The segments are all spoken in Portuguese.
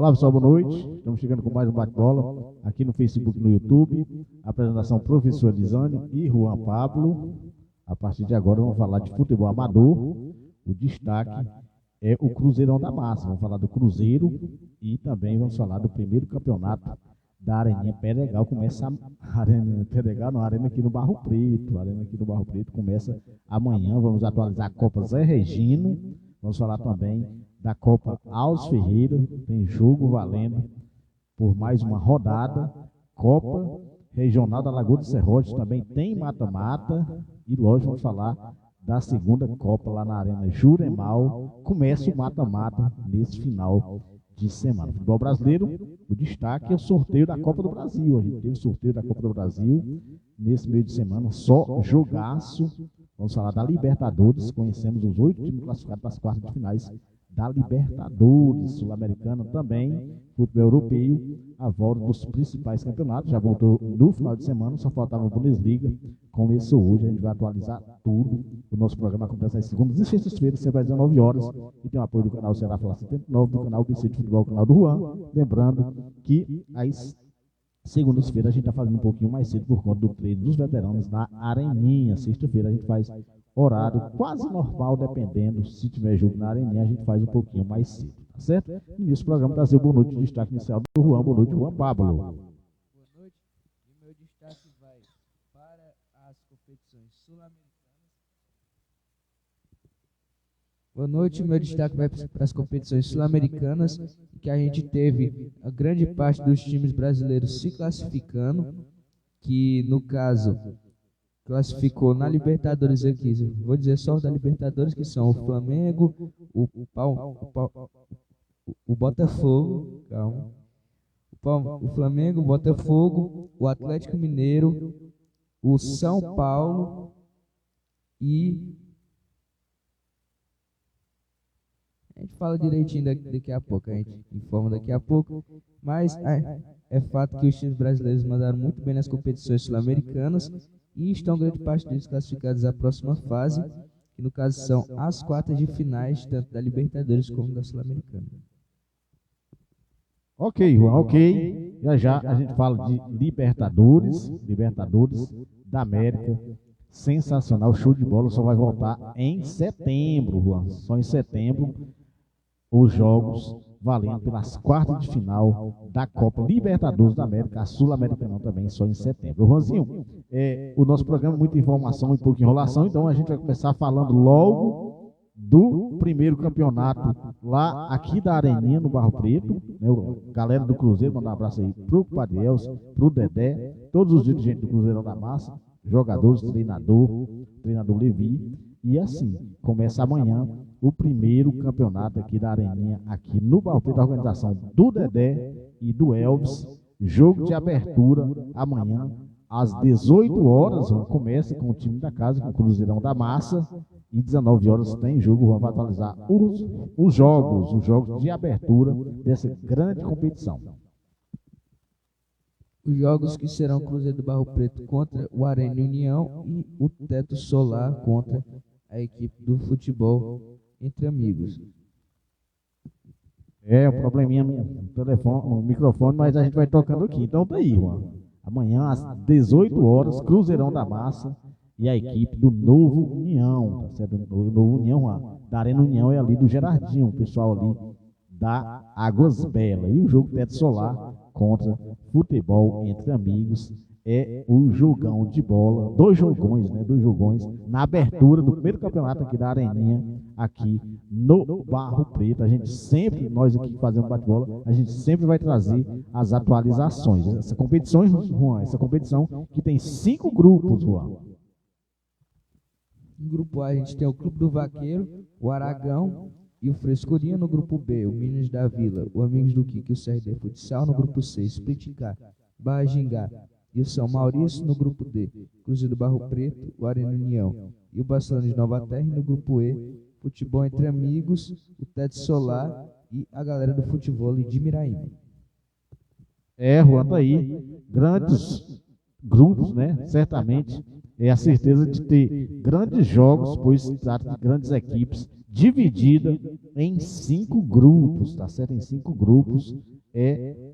Olá pessoal, boa noite. Estamos chegando com mais um bate-bola aqui no Facebook e no YouTube. Apresentação professor Elisane e Juan Pablo. A partir de agora vamos falar de futebol amador. O destaque é o Cruzeirão da Massa. Vamos falar do Cruzeiro e também vamos falar do primeiro campeonato da Areninha Pedregal. Começa a Arena Pedregal, não, a Arena aqui no Barro Preto. A Arena aqui no Barro Preto começa amanhã. Vamos atualizar a Copa Zé Regino. Vamos falar também da Copa Alves Ferreira. Tem jogo valendo por mais uma rodada. Copa Regional da Lagoa do Serrote também tem mata-mata. E lógico, vamos falar da segunda Copa lá na Arena Juremal. Começa o mata-mata nesse final de semana. Futebol brasileiro, o destaque é o sorteio da Copa do Brasil. A gente teve o sorteio da Copa do Brasil nesse meio de semana, só jogaço. Vamos falar da Libertadores, conhecemos os 8 times classificados para as quartas de finais da Libertadores, Sul-Americana também, futebol europeu, a volta dos principais campeonatos, já voltou no final de semana, só faltava a Bundesliga, começou hoje, a gente vai atualizar tudo. O nosso programa acontece às segundas e sextas-feiras, sempre às 19 horas, e tem o apoio do canal Ceará Fla 79, do canal BC de Futebol, canal do Juan, lembrando que às segundas-feiras a gente está fazendo um pouquinho mais cedo por conta do treino dos veteranos na Areninha. Sexta-feira a gente faz horário quase normal, dependendo. Se tiver jogo na Areninha, a gente faz um pouquinho mais cedo, tá certo? E nesse programa trazer o boa noite de destaque inicial do Juan. Boa noite, Juan Pablo. Boa noite. E meu destaque vai para as competições sul-americanas. Boa noite, meu destaque vai para as competições sul-americanas, que a gente teve a grande parte dos times brasileiros se classificando, que no caso classificou na Libertadores aqui, vou dizer só da Libertadores, que são o Flamengo, o Botafogo, calma, o Flamengo, o Botafogo, o Atlético Mineiro, o São Paulo e... A gente fala direitinho daqui a pouco, a gente informa daqui a pouco, mas é fato que os times brasileiros mandaram muito bem nas competições sul-americanas e estão grande parte deles classificados à próxima fase, que no caso são as quartas de finais, tanto da Libertadores como da Sul-Americana. Ok, Juan, ok. Já já a gente fala de Libertadores da América. Sensacional, show de bola, só vai voltar em setembro, Juan. Só em setembro os jogos valendo pelas quartas de final da Copa Libertadores da América, a Sul-Americana também, só em setembro. Juanzinho, o nosso programa é muita informação e pouca enrolação, então a gente vai começar falando logo do primeiro campeonato lá aqui da Areninha, no Barro Preto, né, galera do Cruzeiro, mandar um abraço aí pro Padiels, pro Dedé, todos os dirigentes do Cruzeirão da Massa, jogadores, treinador Levi, e assim, começa amanhã o primeiro campeonato aqui da Areninha, aqui no Barro Preto, da organização do Dedé e do Elvis, jogo de abertura amanhã, às 18 horas, começa com o time da casa, com o Cruzeirão da Massa, e 19 horas tem jogo, vamos atualizar os jogos de abertura dessa grande competição. Os jogos que serão Cruzeiro do Barro Preto contra o Arena União e o Teto Solar contra a equipe do futebol entre amigos. Um probleminha no telefone, no microfone, mas a gente vai tocando aqui. Então tá aí, Juan. Amanhã às 18 horas, Cruzeirão da Massa e a equipe do Novo União, tá certo? Novo União, Juan. Da Arena União é ali do Gerardinho, o pessoal ali da Águas Belas. E o jogo Teto Solar contra futebol entre amigos é o jogão de bola, dois jogões na abertura do primeiro campeonato aqui da Areninha, aqui no Barro Preto. A gente sempre, nós aqui fazendo bate-bola, a gente sempre vai trazer as atualizações. Essa competição, Juan, essa competição que tem 5 grupos, Juan. No grupo A a gente tem o Clube do Vaqueiro, o Aragão e o Frescurinha. No grupo B, o Minas da Vila, o Amigos do Kiki e o CRD Futsal. No grupo C, Split K, Barra Gingá e o São Maurício. No grupo D, Cruzeiro do Barro Preto, o Arena União e o Barcelona de Nova Terra. E no grupo E, Futebol entre Amigos, o Teto Solar e a galera do futebol de Miraíba. Juan, tá aí, grandes grupos, né? Certamente é a certeza de ter grandes jogos, pois se trata de grandes equipes dividida em 5 grupos, tá certo? Em 5 grupos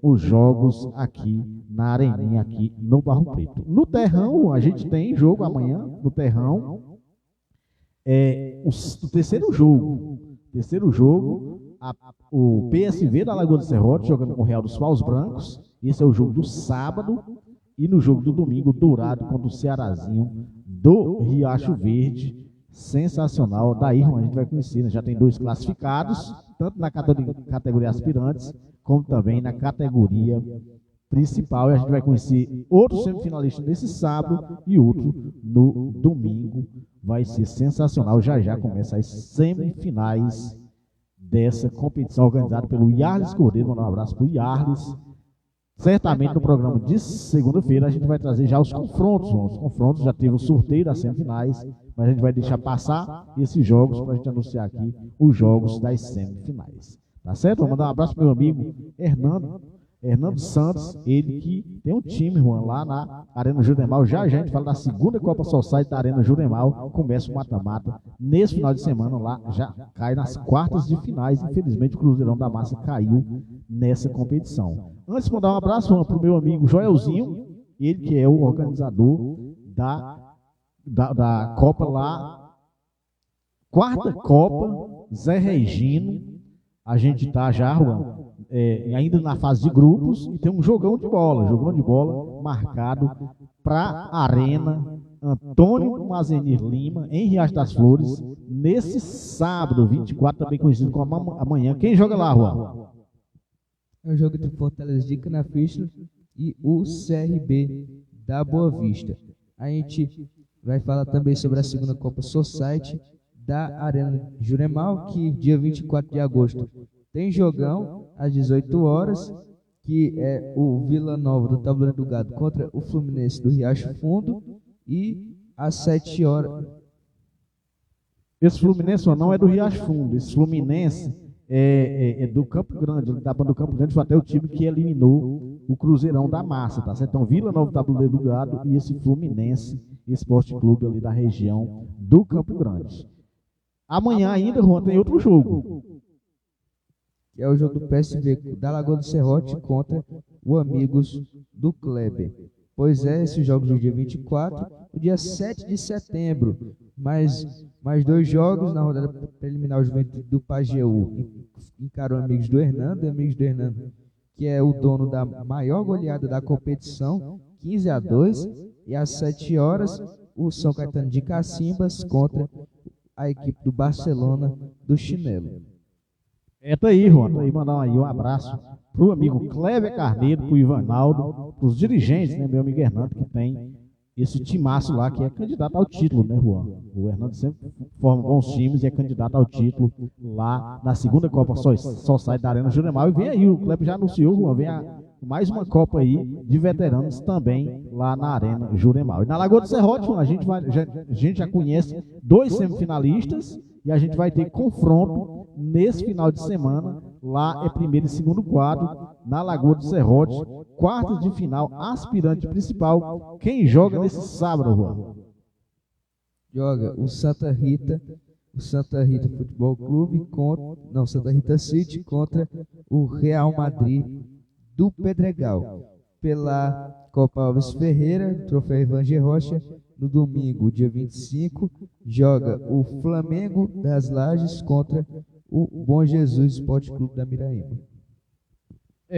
os jogos aqui na Areninha, aqui no Barro Preto. No Terrão, a gente tem jogo amanhã, no Terrão, o terceiro jogo. O PSV da Lagoa do Serrote jogando com o Real dos Paus Brancos. Esse é o jogo do sábado. E no jogo do domingo, Dourado contra o Cearazinho do Riacho Verde. Sensacional. Daí a gente vai conhecer, né? Já tem 2 classificados, tanto na categoria aspirantes, como também na categoria principal. E a gente vai conhecer outro semifinalista nesse sábado e outro no domingo. Vai ser sensacional. Já começa as semifinais dessa competição organizada pelo Yarles Cordeiro. Mandar um abraço para o Yarles. Certamente no programa de segunda-feira a gente vai trazer já os confrontos. Os confrontos já teve o sorteio das semifinais, mas a gente vai deixar passar esses jogos para a gente anunciar aqui os jogos das semifinais. Tá certo? Vou mandar um abraço para o meu amigo Hernando Santos, ele que tem um time, Juan, lá na Arena Juremal. Já a gente fala da segunda Copa Society da Arena Juremal. Começa o mata-mata. Nesse final de semana lá, já cai nas quartas de finais. Infelizmente, o Cruzeirão da Massa caiu nessa competição. Antes de mandar um abraço, Juan, para o meu amigo Joelzinho, ele que é o organizador da Copa lá. Quarta Copa, Zé Regino. A gente está já, Juan, ainda na fase de grupos, e tem um jogão de bola marcado para a Arena Antônio Mazenir Lima, em Riacho das Flores, nesse sábado, 24, também conhecido como amanhã. Quem joga lá, Juan? É o jogo entre Fortaleza de Canaficha e o CRB da Boa Vista. A gente vai falar também sobre a segunda Copa Society da Arena Juremal, que dia 24 de agosto tem jogão às 18 horas, que é o Vila Nova do Tabuleiro do Gado contra o Fluminense do Riacho Fundo, e às 7 horas. Esse Fluminense não é do Riacho Fundo, esse Fluminense é do Campo Grande, da banda do Campo Grande, foi até o time que eliminou o Cruzeirão da Massa, tá certo? Então, Vila Nova do Tabuleiro do Gado e esse Fluminense Esporte Clube ali da região do Campo Grande. Amanhã ainda, Juan, tem outro jogo. Que é o jogo do PSV da Lagoa do Serrote contra o Amigos do Kleber. Pois é, esses jogos do dia 24, o dia 7 de setembro, mais 2 jogos na rodada preliminar. O Juventude do Pajeú encarou Amigos do Hernando, que é o dono da maior goleada da competição, 15-2, e às 7 horas, o São Caetano de Cacimbas contra a equipe do Barcelona do Chinelo. Tá aí, Juan. Tá aí, mandar um abraço pro amigo Kleber Carneiro, pro Ivanaldo, pros dirigentes, né, meu amigo Hernando, que tem esse timaço lá, que é candidato ao título, né, Juan? O Hernando sempre forma bons times e é candidato ao título lá na segunda Copa Society da Arena Juremal. E vem aí, o Kleber já anunciou, Juan, vem mais uma Copa aí de veteranos também lá na Arena Juremal. E na Lagoa do Serrote, Juan, a gente já conhece 2 semifinalistas e a gente vai ter confronto nesse final de semana. Lá é primeiro e segundo quadro, na Lagoa do Serrote, quartas de final, aspirante principal. Quem joga nesse sábado, Juan? Joga o Santa Rita Futebol Clube Santa Rita City contra o Real Madrid do Pedregal. Pela Copa Alves Ferreira, Troféu Evanger Rocha, no domingo, dia 25, joga o Flamengo das Lages contra o Bom Jesus Esporte Clube da Miraíba.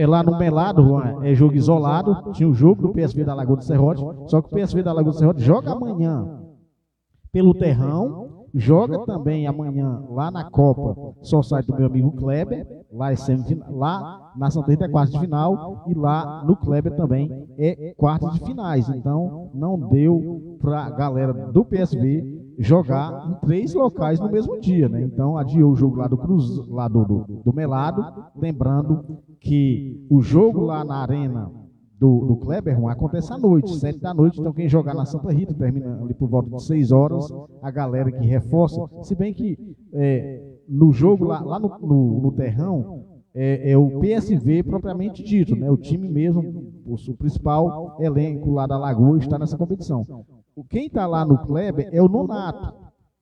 Lá no Melado, Juan, é jogo isolado. Tinha o jogo do PSV da Lagoa do Serrote, só que o PSV da Lagoa do Serrote joga amanhã pelo Terrão. Joga também amanhã lá na Copa Society do meu amigo Kleber, lá na Santa Rita é quarta de final, e lá no Kleber também é quarta de finais. Então não deu para a galera do PSV jogar em 3 locais no mesmo dia, né? Então adiou o jogo lá do Melado, lembrando que o jogo lá na Arena do Kleber acontece à noite, 7 da noite. Então quem jogar na Santa Rita termina ali por volta de 6 horas. A galera que reforça, se bem que no jogo lá no Terrão é o PSV propriamente dito, né? O time mesmo, o principal elenco lá da Lagoa está nessa competição. Quem está lá no Kleber é o Nonato.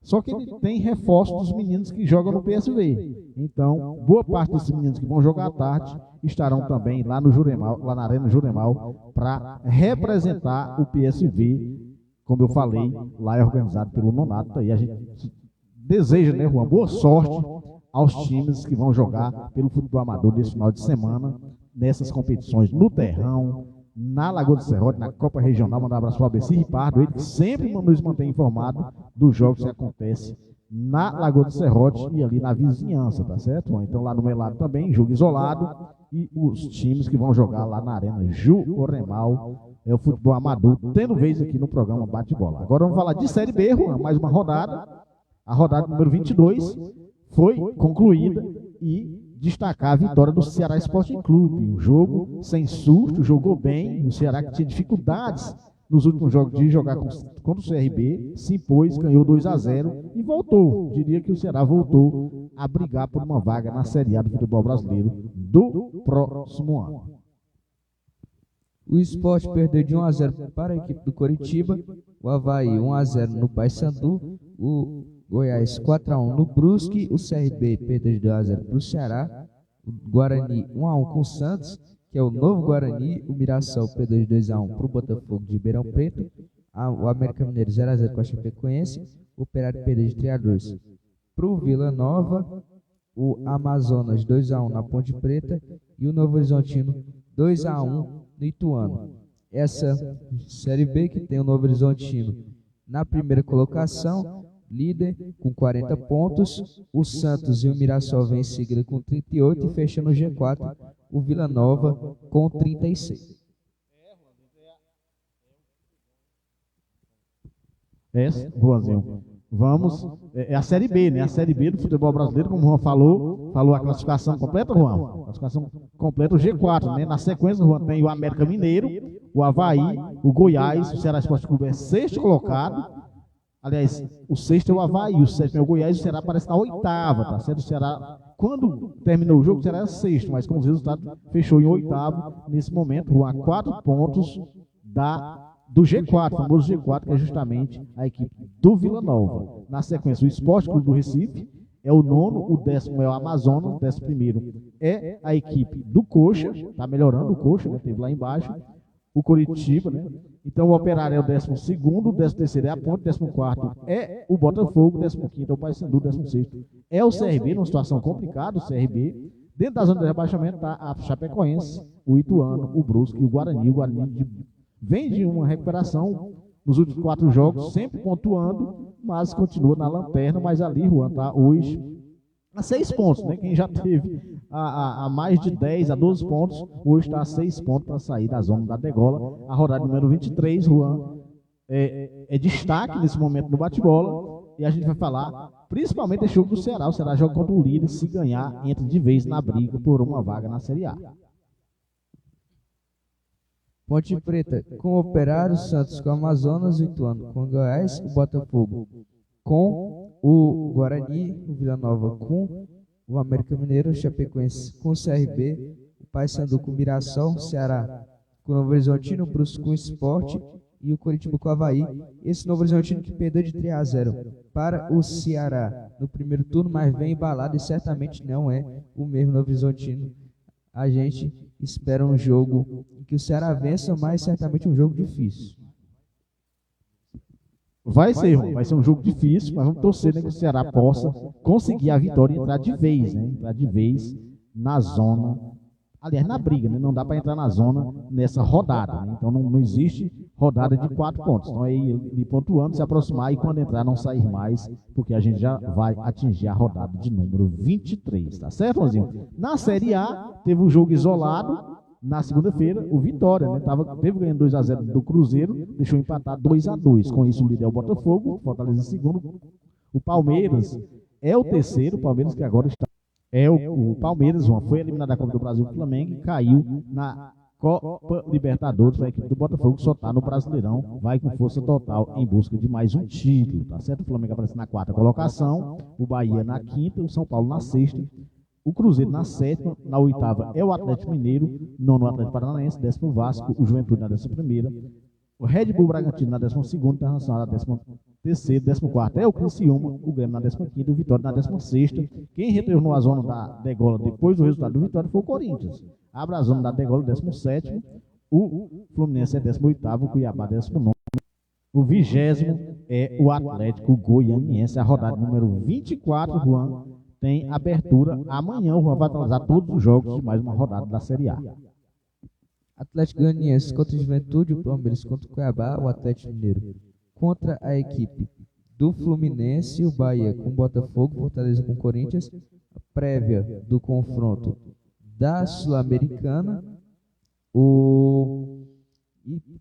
Só que ele tem reforço dos meninos que jogam no PSV. Então, boa parte desses meninos que vão jogar à tarde estarão também lá no Juremal, lá na Arena Juremal, para representar o PSV. Como eu falei, lá é organizado pelo Nonato. E a gente deseja, né, Juan, boa sorte aos times que vão jogar pelo futebol amador nesse final de semana, nessas competições no Terrão, na Lagoa do Serrote, na Copa Regional. Mandar um abraço para o ABC Ripardo, ele que sempre nos mantém informado dos jogos que acontecem na Lagoa do Serrote e ali na vizinhança, tá certo? Então lá no Melado também, jogo isolado, e os times que vão jogar lá na Arena Juremal, é o futebol amador, tendo vez aqui no programa Bate-Bola. Agora vamos falar de Série B, Juan, mais uma rodada, a rodada número 22 foi concluída e destacar a vitória do Ceará Sporting Clube. Um jogo sem susto, jogou bem. O Ceará, que tinha dificuldades nos últimos jogos de jogar contra o CRB, se impôs, ganhou 2-0 e voltou. Diria que o Ceará voltou a brigar por uma vaga na Série A do futebol brasileiro do próximo ano. O Sport perdeu de 1-0 para a equipe do Coritiba, o Avaí 1-0 no Paysandu, o Goiás 4-1 no Brusque, o CRB perdeu de 2-0 para o Ceará, o Guarani 1-1 com o Santos, que é o novo Guarani, o Mirassol perdeu de 2-1 para o Botafogo de Ribeirão Preto, o América Mineiro 0-0 com a Chapecoense, o Operário perdeu de 3-2 para o Vila Nova, o Amazonas 2-1 na Ponte Preta e o Novo Horizontino 2-1 no Ituano. Essa Série B, que tem o Novo Horizontino na primeira colocação, líder com 40 pontos, o Santos e o Mirassol vêm em seguida com 38 e fechando o G4, o Vila Nova com 36. Boazinho. Vamos, é a Série B, né? A Série B do futebol brasileiro, como o Juan falou a classificação completa, Juan? A classificação completa, o G4, né? Na sequência, o Juan tem o América Mineiro, o Avaí, o Goiás, o Ceará Esporte Clube é sexto colocado. Aliás, o sexto é o Avaí, o sétimo é o Goiás, o Ceará parece na oitava, tá certo? O Ceará, quando terminou o jogo, o Ceará era sexto, mas com os resultados fechou em oitavo nesse momento, a 4 pontos do G4, o famoso G4, que é justamente a equipe do Vila Nova. Na sequência, o Esporte Clube do Recife é o nono, o 10º é o Amazonas, o 11º é a equipe do Coxa, está melhorando o Coxa, né? Teve lá embaixo, o Coritiba, né? Então o Operário é o 12º, o 13º é a Ponte, o 14º é o Botafogo, o 15º é o Paysandu, o 16º é o CRB, numa situação complicada, o CRB. Dentro da zona de rebaixamento está a Chapecoense, o Ituano, o Brusque e o Guarani. O Guarani vem de uma recuperação nos últimos 4 jogos, sempre pontuando, mas continua na lanterna. Mas ali, Juan, está hoje a 6 pontos, né? Quem já teve a mais de 10, a 12 pontos, hoje está a 6 pontos para sair da zona da degola. A rodada número 23, Juan, é destaque nesse momento no bate-bola. E a gente vai falar principalmente desse jogo do Ceará. O Ceará joga contra o líder, se ganhar, entra de vez na briga por uma vaga na Série A. Ponte Preta com o Operário, Santos com o Amazonas, o Ituano com o Goiás, o Botafogo com o Guarani, o Vila Nova com o América Mineiro, o Chapecoense com o CRB, o Paysandu com o Mirassol, o Ceará com o Novo Horizontino, o Brusque com o Sport e o Coritiba com o Avaí. Esse Novo Horizontino que perdeu de 3-0 para o Ceará no primeiro turno, mas vem embalado e certamente não é o mesmo Novo Horizontino. A gente espera um jogo em que o Ceará vença, mas certamente um jogo difícil. Vai ser um jogo difícil, mas vamos torcer, né, que o Ceará possa conseguir a vitória e entrar de vez, né? Entrar de vez na zona, aliás, na briga, né? Não dá para entrar na zona nessa rodada, né? Então não existe rodada de 4 pontos. Então é ir pontuando, se aproximar e quando entrar não sair mais, porque a gente já vai atingir a rodada de número 23, tá certo, Joãozinho? Na Série A, teve um jogo isolado. Na segunda-feira, o Vitória, né, teve ganhando 2-0 do Cruzeiro, deixou empatar 2-2. Com isso, o líder é o Botafogo, Fortaleza em segundo. O Palmeiras é o terceiro, o Palmeiras que agora está. O Palmeiras, foi eliminado da Copa do Brasil, o Flamengo, e caiu na Copa Libertadores. A equipe do Botafogo só está no Brasileirão, vai com força total em busca de mais um título, tá certo? O Flamengo aparece na 4ª colocação, o Bahia na 5ª, o São Paulo na 6ª. O Cruzeiro na 7ª, na 8ª é o Atlético Mineiro, 9º o Atlético Paranaense, 10º o Vasco, o Juventude na 11ª, o Red Bull Bragantino na 12ª, o Internacional na terceiro, 14º é o Criciúma, o Grêmio na 15ª e o Vitória na 16ª. Quem retornou à zona da degola depois do resultado do Vitória foi o Corinthians. Abre a zona da degola, 17º. O Fluminense é 18º, o Cuiabá 19º. O 20º é o Atlético Goianiense. A rodada número 24, Juan, tem abertura amanhã. O Juan vai atualizar todos os jogos de mais uma rodada da Série A. Atlético Goianiense contra o Juventude, o Palmeiras contra o Cuiabá, o Atlético Mineiro contra a equipe do Fluminense, o Bahia com o Botafogo, Fortaleza com o Corinthians, a prévia do confronto da Sul-Americana, o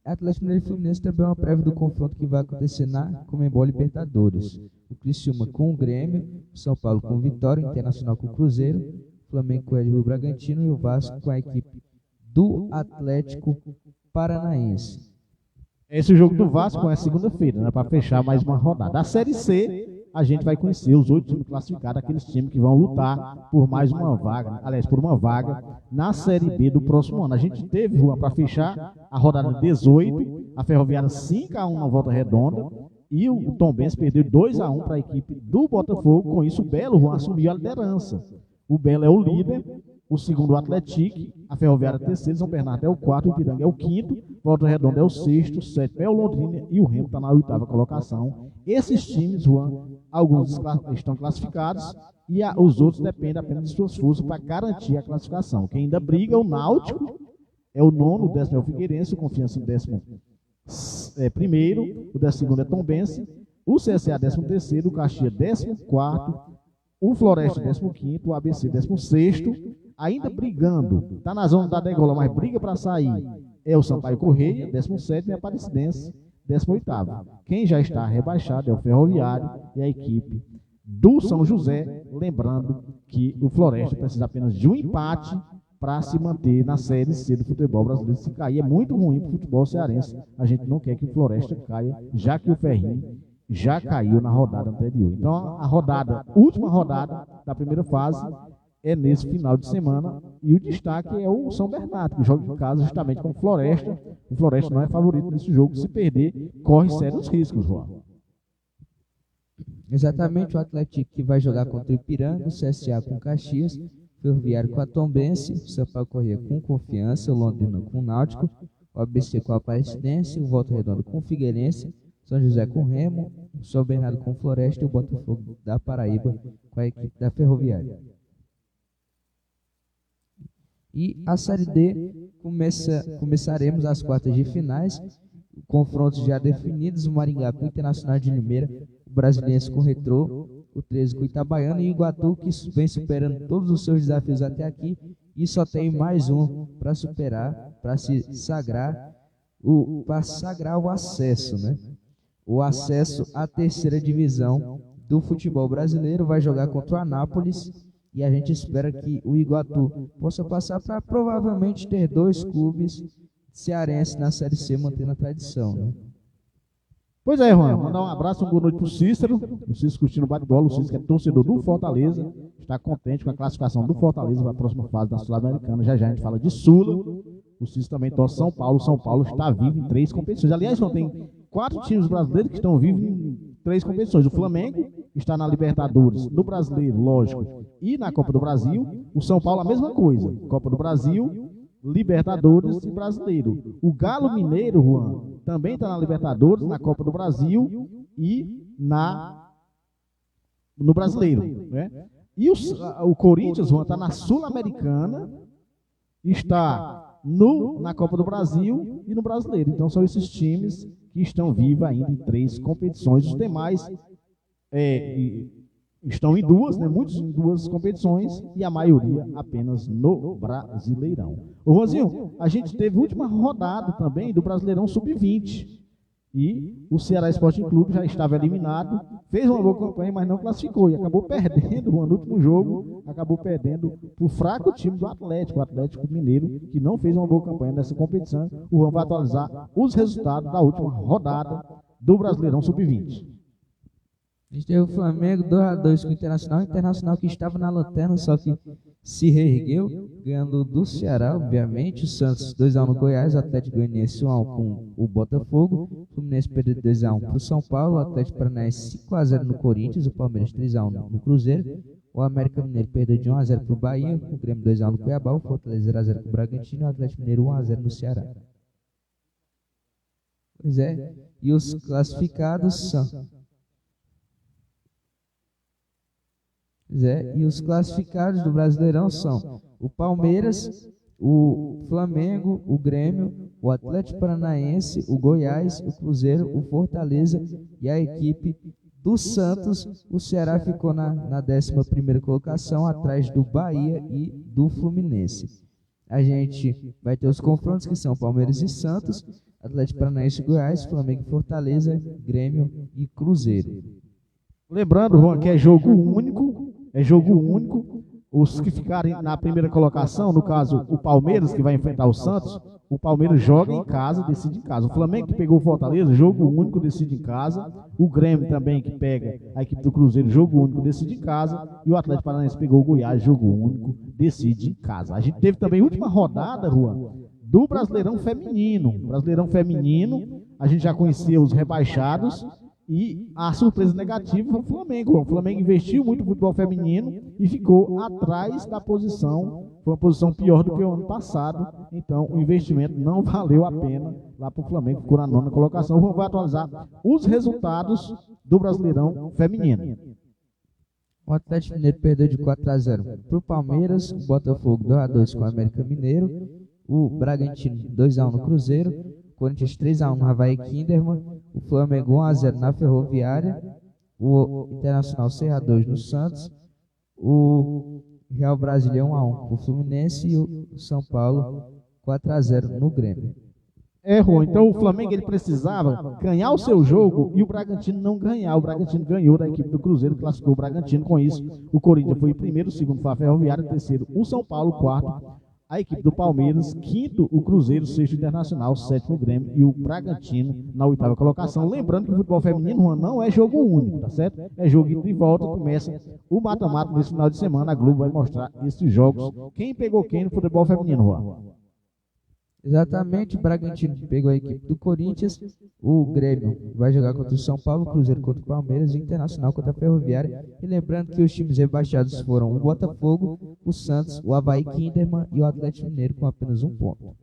Atlético Mineiro e Fluminense também é uma prévia do confronto que vai acontecer na Conmebol Libertadores. O Criciúma com o Grêmio, São Paulo com o Vitória, Internacional com o Cruzeiro, Flamengo com o Red Bull Bragantino e o Vasco com a equipe do Atlético Paranaense. Esse jogo do Vasco é segunda-feira, né, para fechar mais uma rodada. A Série C, a gente vai conhecer os 8 times classificados, aqueles times que vão lutar por mais uma vaga, aliás, por uma vaga na Série B do próximo ano. A gente teve, Juan, para fechar a rodada 18, a Ferroviária 5-1 na Volta Redonda, e o Tombense perdeu 2-1 para a equipe do Botafogo. Com isso, o Belo, Juan, assumiu a liderança. O Belo é o líder, o segundo o Atlético, a Ferroviária é o terceiro, São Bernardo é o quarto, o Ipiranga é o quinto, Volta Redonda é o sexto, o sétimo é o Londrina e o Remo está na 8ª colocação. Esses times, Juan, alguns estão classificados e os outros dependem apenas de suas forças para garantir a classificação. Quem ainda briga é o Náutico, é o 9º, o 10º é o Figueirense, o Confiança no 11º, o 12º é Tombense, o CSA é 13º, o Caxias 14º, o Floresta 15º, o ABC 16º, ainda brigando, está na zona da degola, mas briga para sair, é o Sampaio Correia, 17º, e a Aparecidense, 18º. Quem já está rebaixado é o Ferroviário e a equipe do São José, lembrando que o Floresta precisa apenas de um empate para se manter na Série C do futebol brasileiro. Se cair é muito ruim para o futebol cearense, a gente não quer que o Floresta caia, já que o Ferrinho já caiu na rodada anterior. Então, última rodada da primeira fase é nesse final de semana, e o destaque é o São Bernardo, que joga em casa justamente com o Floresta. O Floresta não é favorito nesse jogo, se perder, corre sérios riscos, João. Exatamente, o Atlético que vai jogar contra o Ipiranga, o CSA com o Caxias, Ferroviário com a Tombense, o Sampaio Corrêa com Confiança, o Londrina com o Náutico, o ABC com a Aparecidense, o Volta Redonda com o Figueirense, São José com o Remo, o São Bernardo com o Floresta e o Botafogo da Paraíba com a equipe da Ferroviária. E a Série D começaremos as quartas de finais, confrontos já definidos, o Maringá com o Internacional de Limeira, o Brasiliense com o Retrô, o 13 com o Itabaiana e o Iguatu, que vem superando todos os seus desafios até aqui e só tem mais um para superar, para se sagrar, para sagrar o acesso, né? O acesso à terceira divisão do futebol brasileiro, vai jogar contra o Anápolis. E a gente espera que o Iguatu possa passar para provavelmente ter 2 clubes cearenses na Série C, mantendo a tradição, né? Pois é, Juan, mandar um abraço, uma boa noite para o Cícero curtindo o bate-bola. O Cícero, que é torcedor do Fortaleza, está contente com a classificação do Fortaleza para a próxima fase da Sul-Americana. Já já a gente fala de Sula. O Cícero também torce São Paulo. São Paulo está vivo em 3 competições. Aliás, não tem 4 times brasileiros que estão vivos em 3 competições. O Flamengo está na Libertadores, no Brasileiro, lógico, e na Copa do Brasil. O São Paulo a mesma coisa, Copa do Brasil, Libertadores e Brasileiro. O Galo Mineiro, Juan, também está na Libertadores, na Copa do Brasil e no Brasileiro, né? E o Corinthians, Juan, está na Sul-Americana, está na Copa do Brasil e no Brasileiro. Então são esses times que estão vivos ainda em 3 competições. Os demais estão em 2, né? Muitos em 2 competições e a maioria apenas no Brasileirão. Ô Rosinho, a gente teve a última rodada também do Brasileirão Sub-20 e o Ceará Sporting Clube já estava eliminado, fez uma boa campanha, mas não classificou e acabou perdendo no último jogo, acabou perdendo para o fraco time do Atlético, o Atlético Mineiro, que não fez uma boa campanha nessa competição. O Juan vai atualizar os resultados da última rodada do Brasileirão Sub-20. A gente teve o Flamengo 2-2 com o Internacional que estava na lanterna, só que se reergueu, ganhando do Ceará, obviamente. O Santos 2-1 no Goiás, o Atlético Goianiense 1-1 com o Botafogo, o Fluminense perdeu 2-1 para o São Paulo, o Atlético Paranaense 5-0 no Corinthians, o Palmeiras 3-1 no Cruzeiro, o América Mineiro perdeu de 1-0 para o Bahia, o Grêmio 2-1 no Cuiabá, o Fortaleza 0-0 com o Bragantino e o Atlético Mineiro 1-0 no Ceará. Pois é, e os classificados são... E os classificados do Brasileirão são o Palmeiras, o Flamengo, o Grêmio, o Atlético Paranaense, o Goiás, o Cruzeiro, o Fortaleza e a equipe do Santos. O Ceará ficou na 11ª colocação, atrás do Bahia e do Fluminense. A gente vai ter os confrontos que são Palmeiras e Santos, Atlético Paranaense e Goiás, Flamengo e Fortaleza, Grêmio e Cruzeiro. Lembrando, Juan, que é jogo único. É jogo único. Os que ficarem na primeira colocação, no caso o Palmeiras, que vai enfrentar o Santos, o Palmeiras joga em casa, decide em casa. O Flamengo, que pegou o Fortaleza, jogo único, decide em casa. O Grêmio também, que pega a equipe do Cruzeiro, jogo único, decide em casa. E o Atlético Paranaense pegou o Goiás, jogo único, decide em casa. A gente teve também a última rodada, Juan, do Brasileirão Feminino. Brasileirão Feminino, a gente já conhecia os rebaixados. E a surpresa negativa foi o Flamengo. O Flamengo investiu muito no futebol feminino e ficou atrás da posição. Foi uma posição pior do que o ano passado. Então, o investimento não valeu a pena lá para o Flamengo. Ficou na 9ª colocação. Vamos atualizar os resultados do Brasileirão Feminino. O Atlético Mineiro perdeu de 4-0 para o Palmeiras. O Botafogo 2-2 com o América Mineiro. O Bragantino 2-1 no Cruzeiro. Corinthians 3-1 no Avaí Kinderman, o Flamengo 1-0 na Ferroviária, o Internacional 6-2 no Santos, o Real Brasília 1-1 o Fluminense e o São Paulo 4-0 no Grêmio. Juan, então o Flamengo ele precisava ganhar o seu jogo e o Bragantino não ganhar. O Bragantino ganhou da equipe do Cruzeiro, classificou o Bragantino com isso. O Corinthians foi em primeiro, o segundo foi a Ferroviária, o terceiro o São Paulo, quarto a equipe do Palmeiras, quinto o Cruzeiro, sexto o Internacional, sétimo o Grêmio e o Bragantino na 8ª colocação. Lembrando que o futebol feminino não é jogo único, tá certo? É jogo de volta, começa o mata-mata nesse final de semana. A Globo vai mostrar esses jogos. Quem pegou quem no futebol feminino, Juan? Exatamente, o Bragantino pegou a equipe do Corinthians, o Grêmio vai jogar contra o São Paulo, o Cruzeiro contra o Palmeiras e o Internacional contra a Ferroviária. E lembrando que os times rebaixados foram o Botafogo, o Santos, o Avaí Kinderman e o Atlético Mineiro com apenas 1 ponto.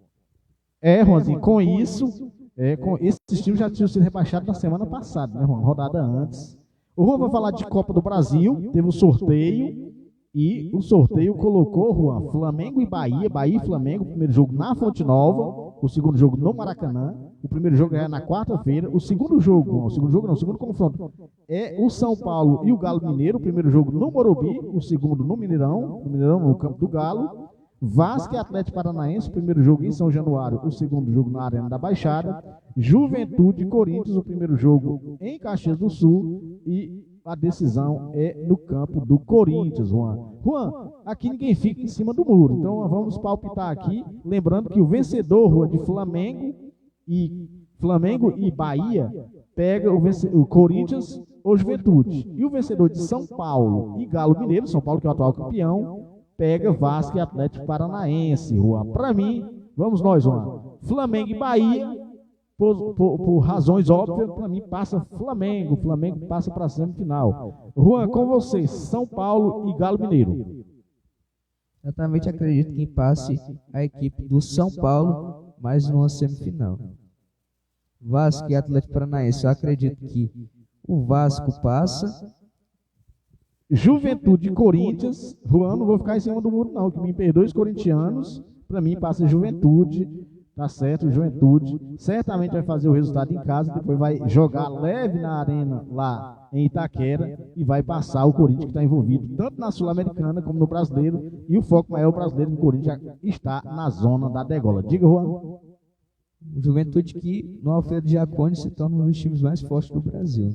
Juanzinho, com isso, com esses times já tinham sido rebaixados na semana passada, né, Juan? Rodada antes. O Juan vai falar de Copa do Brasil, teve o sorteio. E o sorteio colocou, Juan, Flamengo e Bahia, Bahia e Flamengo, o primeiro jogo na Fonte Nova, o segundo jogo no Maracanã, o primeiro jogo é na quarta-feira, o segundo confronto é o São Paulo e o Galo Mineiro, o primeiro jogo no Morumbi, o segundo no Mineirão, no campo do Galo, Vasco e Atlético Paranaense, o primeiro jogo em São Januário, o segundo jogo na Arena da Baixada, Juventude e Corinthians, o primeiro jogo em Caxias do Sul e a decisão é no campo do Corinthians, Juan. Juan, aqui ninguém fica em cima do muro, então vamos palpitar aqui, lembrando que o vencedor, Juan, de Flamengo e Bahia pega o Corinthians ou Juventude. E o vencedor de São Paulo e Galo Mineiro, São Paulo que é o atual campeão, pega Vasco e Atlético Paranaense, Juan. Para mim, vamos nós, Juan. Flamengo e Bahia. Por razões óbvias, para mim passa Flamengo. Flamengo passa para a semifinal. Juan, com vocês, São Paulo e Galo Mineiro. Exatamente, acredito que passe a equipe do São Paulo mais numa semifinal. Vasco e Atlético Paranaense, eu acredito que o Vasco passa. Juventude e Corinthians. Juan, não vou ficar em cima do muro não, que me perdoe os corintianos. Para mim passa Juventude. Tá certo, Juventude certamente vai fazer o resultado em casa, depois vai jogar leve na arena lá em Itaquera e vai passar o Corinthians que está envolvido tanto na Sul-Americana como no Brasileiro, e o foco maior é o Brasileiro, que o Corinthians já está na zona da degola. Diga, Juan. O Juventude que no Alfredo Jaconi se torna um dos times mais fortes do Brasil.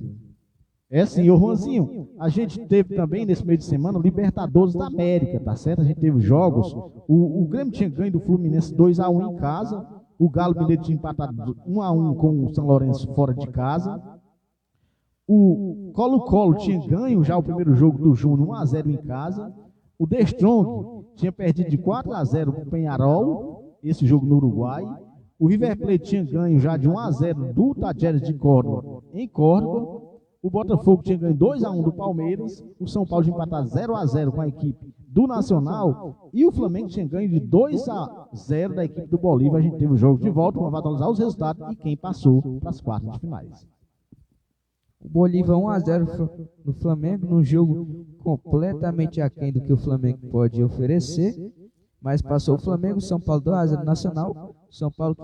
É sim, ô Juanzinho, a gente teve também nesse meio de semana Libertadores da América, tá certo? A gente teve jogos, o Grêmio tinha ganho do Fluminense 2-1 em casa, o Galo Mineiro tinha empatado 1-1 com o São Lourenço fora de casa, o Colo-Colo tinha ganho já o primeiro jogo do Júnior 1-0 em casa, O The Strong tinha perdido de 4-0 para o Peñarol, esse jogo no Uruguai. O River Plate tinha ganho já de 1-0 do Tajeres de Córdoba em Córdoba. O Botafogo tinha ganho 2-1 do Palmeiras. O São Paulo tinha empatado 0-0 com a equipe do Nacional. E o Flamengo tinha ganho de 2-0 da equipe do Bolívar. A gente teve o jogo de volta, vamos atualizar os resultados e quem passou para as quartas de finais. O Bolívar 1-0 no Flamengo, num jogo completamente aquém do que o Flamengo pode oferecer, mas passou o Flamengo. São Paulo 2-0 Nacional. São Paulo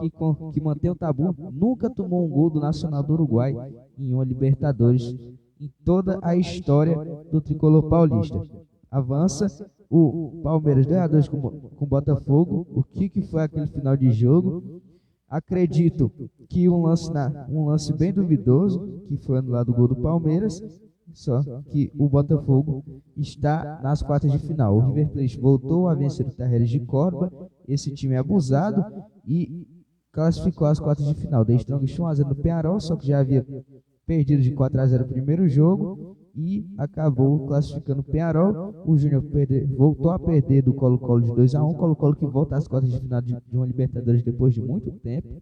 que mantém o tabu, nunca tomou um gol do Nacional do Uruguai em uma Libertadores em toda a história do tricolor paulista. Avança o Palmeiras 2-2 com o Botafogo. O que foi aquele final de jogo? Acredito que um lance bem duvidoso, que foi anulado o gol do Palmeiras, só que o Botafogo está nas quartas de final. O River Plate voltou a vencer o Tajeres de Córdoba, esse time é abusado, e classificou as quartas de final. The Strong 1-0 no Peñarol, só que já havia perdido de 4-0 o primeiro jogo e acabou classificando o Peñarol. O Júnior voltou a perder do Colo-Colo de 2-1, Colo-Colo que volta às quartas de final de uma Libertadores depois de muito tempo.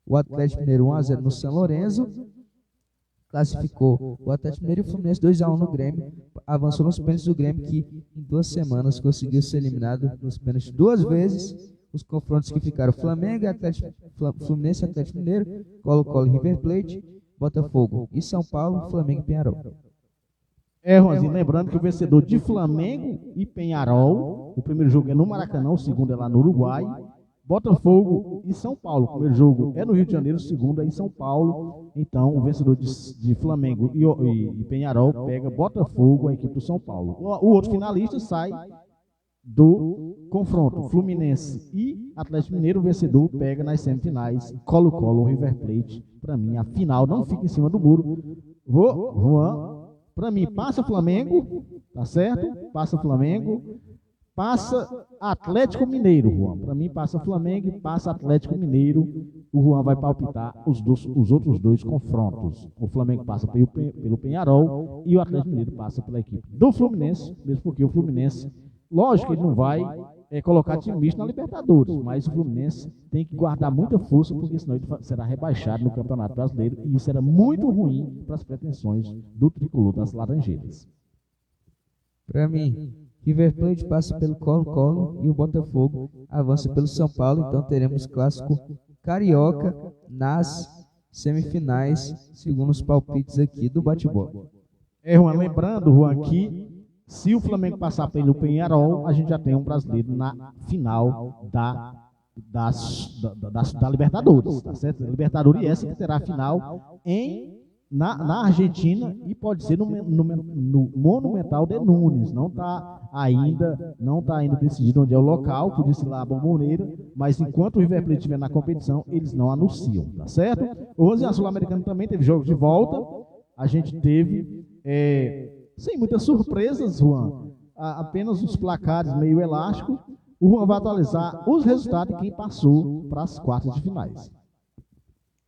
O Atlético Mineiro 1-0 no São Lourenço, classificou o Atlético Mineiro e o Fluminense 2-1 no Grêmio, avançou nos pênaltis do Grêmio, que em 2 semanas conseguiu ser eliminado nos pênaltis 2 vezes. Os confrontos que ficaram Flamengo, Fluminense, Atlético Mineiro, Colo-Colo e River Plate, Botafogo e São Paulo, Flamengo e Peñarol. Rosinho, lembrando que o vencedor de Flamengo e Peñarol, o primeiro jogo é no Maracanã, o segundo é lá no Uruguai. Botafogo e São Paulo, o primeiro jogo é no Rio de Janeiro, o segundo é em São Paulo. Então, o vencedor de Flamengo e Peñarol pega Botafogo, a equipe do São Paulo. O outro finalista sai do confronto Fluminense e Atlético Mineiro. O vencedor pega nas semifinais Colo-Colo ou River Plate. Para mim, a final não fica em cima do muro. Juan, para mim, passa Flamengo, tá certo? Passa Flamengo. Passa Atlético Mineiro, Juan. Para mim, passa Flamengo e passa Atlético Mineiro. O Juan vai palpitar os outros 2 confrontos. O Flamengo passa pelo Peñarol e o Atlético Mineiro passa pela equipe do Fluminense, mesmo porque o Fluminense, lógico que ele não vai colocar time misto na Libertadores, mas o Fluminense tem que guardar muita força, porque senão ele será rebaixado no Campeonato Brasileiro e isso era muito ruim para as pretensões do tricolor das Laranjeiras. Para mim, River Plate passa pelo Colo-Colo e o Botafogo avança pelo São Paulo. Então teremos clássico carioca nas semifinais, segundo os palpites aqui do bate-bola. Juan, lembrando, Juan, que se o Flamengo passar pelo Peñarol, a gente já tem um brasileiro na final da Libertadores, tá certo? Libertadores, essa que terá a final na Argentina e pode ser no Monumental de Nunes. Não está ainda decidido onde é o local, podia ser lá a Bombonera, mas enquanto o River Plate estiver na competição, eles não anunciam, tá certo? Hoje a Sul-Americana também teve jogos de volta. A gente teve, sem muitas surpresas, Juan, apenas os placares meio elásticos. O Juan vai atualizar os resultados de quem passou para as quartas de finais.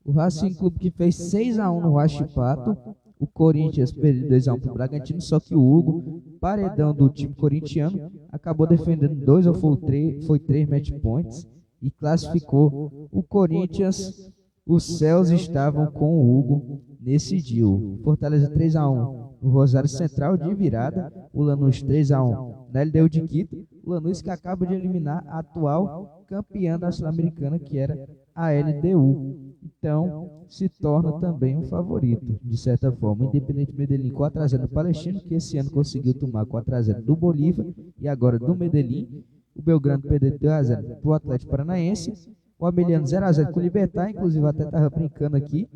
O Racing Clube que fez 6-1 no Huachipato. O Corinthians perdeu 2-1 para o Bragantino, só que o Hugo, paredão do time corintiano, acabou defendendo 2 ou foi 3 match points e classificou o Corinthians. Os céus estavam com o Hugo nesse dia. O Fortaleza 3-1 no Rosário Central de virada. O Lanús 3-1 na LDU de Quito. O Lanús que acaba de eliminar a atual campeã da Sul-Americana, que era a LDU. Então, se torna também um favorito, de certa forma. Independente Medellín 4-0 no Palestino, que esse ano conseguiu tomar 4-0 do Bolívar e agora do Medellín. O Belgrano perdeu 2-0 para o Atlético Paranaense. O Ameliano 0-0 com o Libertad, inclusive até estava brincando aqui.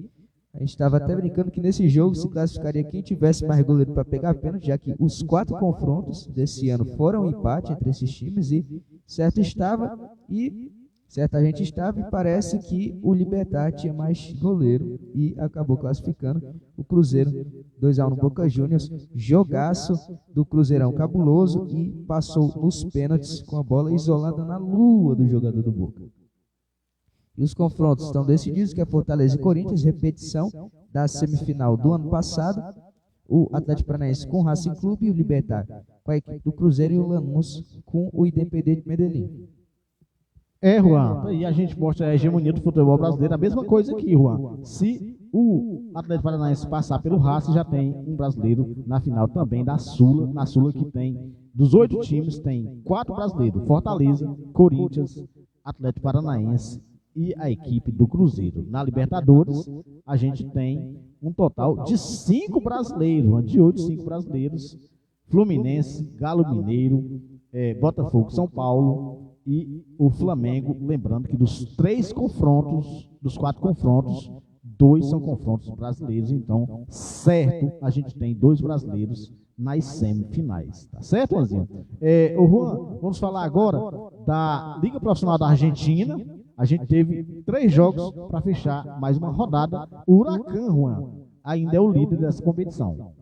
A gente estava até brincando que nesse jogo se classificaria quem tivesse mais goleiro para pegar pênalti, já que os 4 confrontos desse ano foram um empate entre esses times e certa gente estava e parece que o Libertad tinha mais goleiro e acabou classificando. O Cruzeiro 2-1 no Boca Juniors, jogaço do Cruzeirão cabuloso e passou nos pênaltis com a bola isolada na lua do jogador do Boca. E os confrontos estão decididos, que é Fortaleza e Corinthians, repetição da semifinal do ano passado. o Atlético Paranaense com o Racing Clube e o Libertad com a equipe do Cruzeiro e o Lanús com o Independente Medellín. Juan, aí a gente mostra a hegemonia do futebol brasileiro, a mesma coisa aqui, Juan. Se o Atlético Paranaense passar pelo Racing, já tem um brasileiro na final também da Sula, na Sula que tem, dos 8 times, tem 4 brasileiros, Fortaleza, Corinthians, Atlético Paranaense e a equipe do Cruzeiro. Na Libertadores, a gente tem um total de 5 brasileiros, de 8, 5 brasileiros, Fluminense, Galo Mineiro, Botafogo, São Paulo e o Flamengo. Lembrando que dos 3 confrontos, dos 4 confrontos, 2 são confrontos brasileiros, então, certo, a gente tem 2 brasileiros nas semifinais, tá certo, Juanzinho? Juan, vamos falar agora da Liga Profissional da Argentina. A gente teve 3 jogos para fechar mais uma rodada. O Huracan, Juan, ainda é o líder dessa competição.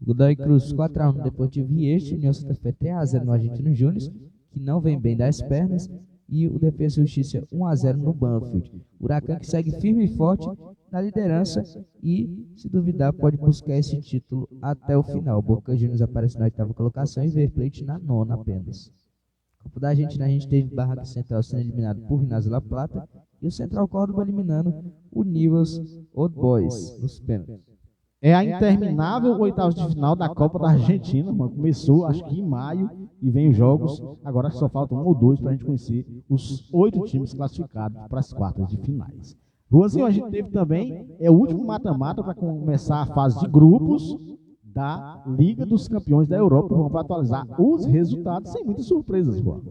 Godoy Cruz 4-1 no Deportivo Riestra, União Santa Fé 3-0 no Argentino Júnior, que não vem bem das pernas, e o Defensa e Justiça 1-0 no Banfield. O Huracan que segue firme e forte na liderança e, se duvidar, pode buscar esse título até o final. O Boca Juniors aparece na 8ª colocação e River Plate na 9ª apenas. No campo da Argentina, a gente teve Barraca Central sendo eliminado por Rinazzo La Plata e o Central Córdoba eliminando o Newell's Old Boys nos pênaltis. É a interminável oitavas de final da Copa da Argentina, mano. Começou acho que em maio e vem os jogos. Agora só faltam 1 ou 2 para a gente conhecer os 8 times classificados para as quartas de finais. Juanzinho, a gente teve também o último mata-mata para começar a fase de grupos da Liga dos Campeões da Europa. Vamos atualizar os resultados sem muitas surpresas, Juan.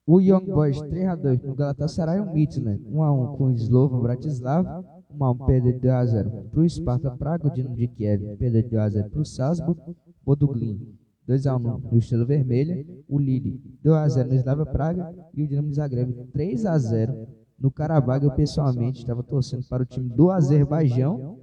O Young Boys 3-2 no Galatasaray, o Midland 1-1 com o Slovan Bratislava. 1-1 perda de 2-0 para o Sparta Praga, o Dinamo de Kiev perda de 2-0 para o Salzburg, Boduglin 2-1 no Estrela Vermelha, o Lille 2-0 no Slavia Praga e o Dinamo de Zagreb 3-0 no Karabakh. Eu pessoalmente estava torcendo para o time do Azerbaijão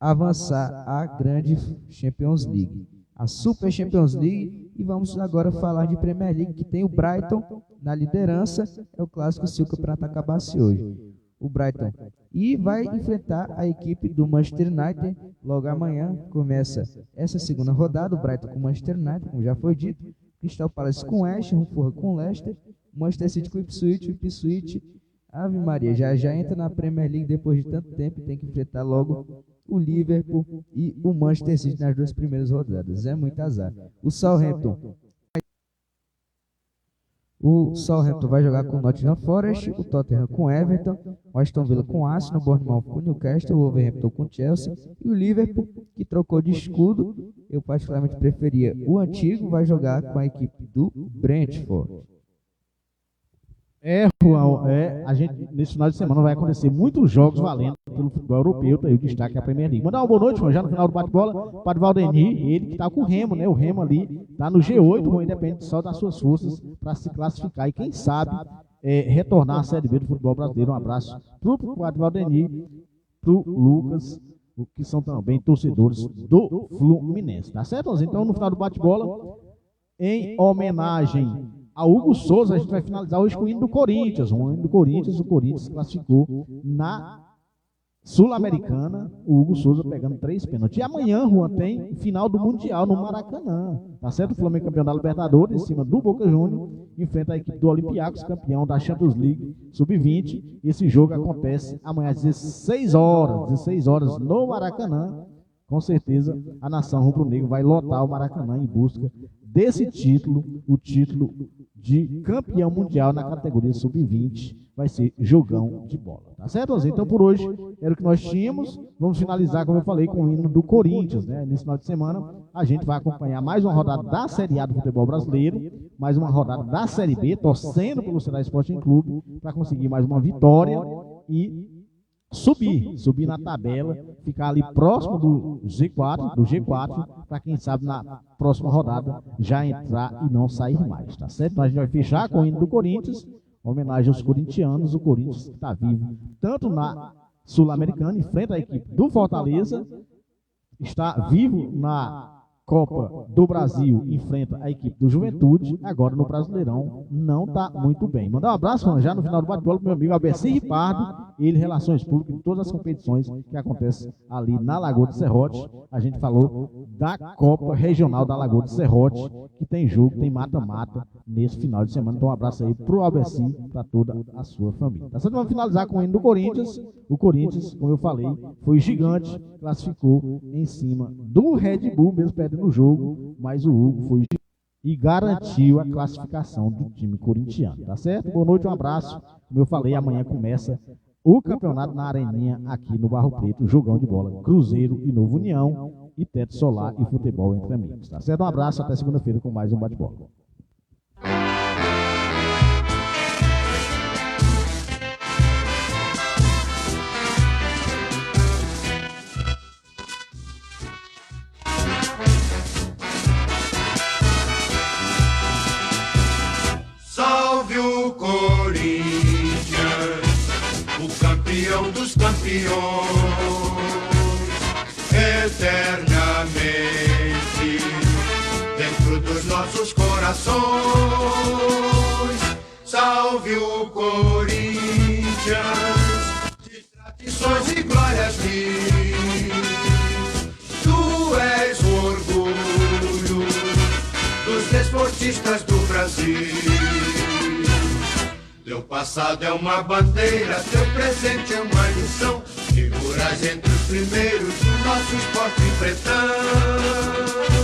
avançar à grande Champions League, a Super Champions League. E vamos agora falar de Premier League, que tem o Brighton na liderança, é o clássico se o campeonato acabasse hoje. O Brighton. E vai enfrentar a equipe do Manchester United. Logo amanhã começa essa segunda rodada. O Brighton com o Manchester United, como já foi dito. Crystal Palace com West Ham, Fulham com Leicester. Manchester City com Ipswich. Ipswich, Ave Maria, já entra na Premier League depois de tanto tempo. Tem que enfrentar logo o Liverpool e o Manchester City nas 2 primeiras rodadas. É muito azar. O Southampton vai jogar com o Nottingham Forest, o Tottenham com Everton, o Aston Villa com Arsenal, o Bournemouth com Newcastle, o Wolverhampton com Chelsea e o Liverpool, que trocou de escudo. Eu particularmente preferia o antigo, vai jogar com a equipe do Brentford. Juan, a gente, nesse final de semana vai acontecer muitos jogos valendo pelo futebol europeu, tá aí o destaque é a Premier League. Mandar uma boa noite, Juan, já no final do bate-bola, para o Valdemir, ele que está com o Remo, né? O Remo ali está no G8, o Independente só das suas forças para se classificar e quem sabe retornar à Série B do futebol brasileiro. Um abraço para o Valdemir, para o Lucas, que são também torcedores do Fluminense, tá certo? Então, no final do bate-bola, em homenagem a Hugo Souza, a gente vai finalizar hoje com o hino do Corinthians. O hino do Corinthians, o Corinthians classificou na Sul-Americana, o Hugo Souza pegando 3 pênaltis. E amanhã, Juan, tem final do Mundial no Maracanã. Tá certo? O Flamengo campeão da Libertadores, em cima do Boca Juniors, enfrenta a equipe do Olympiacos, campeão da Champions League Sub-20. Esse jogo acontece amanhã às 16 horas no Maracanã. Com certeza, a nação rubro-negra vai lotar o Maracanã em busca desse título, o título de campeão mundial na categoria Sub-20. Vai ser jogão de bola, tá certo? Então, por hoje, era o que nós tínhamos. Vamos finalizar, como eu falei, com o hino do Corinthians, né? Nesse final de semana, a gente vai acompanhar mais uma rodada da Série A do futebol brasileiro, mais uma rodada da Série B, torcendo pelo Ceará Sporting Clube, para conseguir mais uma vitória e subir na tabela, ficar ali próximo do G4, para quem sabe na próxima rodada já entrar e não sair mais, tá certo? Então a gente vai fechar com o hino do Corinthians, homenagem aos corintianos, o Corinthians que está vivo tanto na Sul-Americana, enfrenta a equipe do Fortaleza, está vivo na Copa do Brasil enfrenta a equipe do Juventude, agora no Brasileirão não está muito bem. Mandar um abraço já no final do bate-bola para o meu amigo Alberci Ripardo, ele Relações Públicas de todas as competições que acontecem ali na Lagoa do Serrote. A gente falou da Copa Regional da Lagoa do Serrote, que tem jogo, tem mata-mata nesse final de semana. Então um abraço aí para o Alberci, para toda a sua família. Tá certo? Vamos finalizar com o hino do Corinthians. O Corinthians, como eu falei, foi gigante, classificou em cima do Red Bull, mesmo perdendo no jogo, mas o Hugo foi e garantiu a classificação do time corintiano, tá certo? Boa noite, um abraço. Como eu falei, amanhã começa o campeonato na Areninha aqui no Barro Preto, jogão de bola, Cruzeiro e Novo União, e Teto Solar e futebol entre amigos, tá certo? Um abraço, até segunda-feira com mais um bate-bola. Salve o Corinthians, o campeão dos campeões, eternamente dentro dos nossos corações. Salve o Corinthians, de tradições e glórias mil. Tu és o orgulho dos desportistas do Brasil. Teu passado é uma bandeira, teu presente é uma lição. Figuras entre os primeiros do nosso esporte pretão.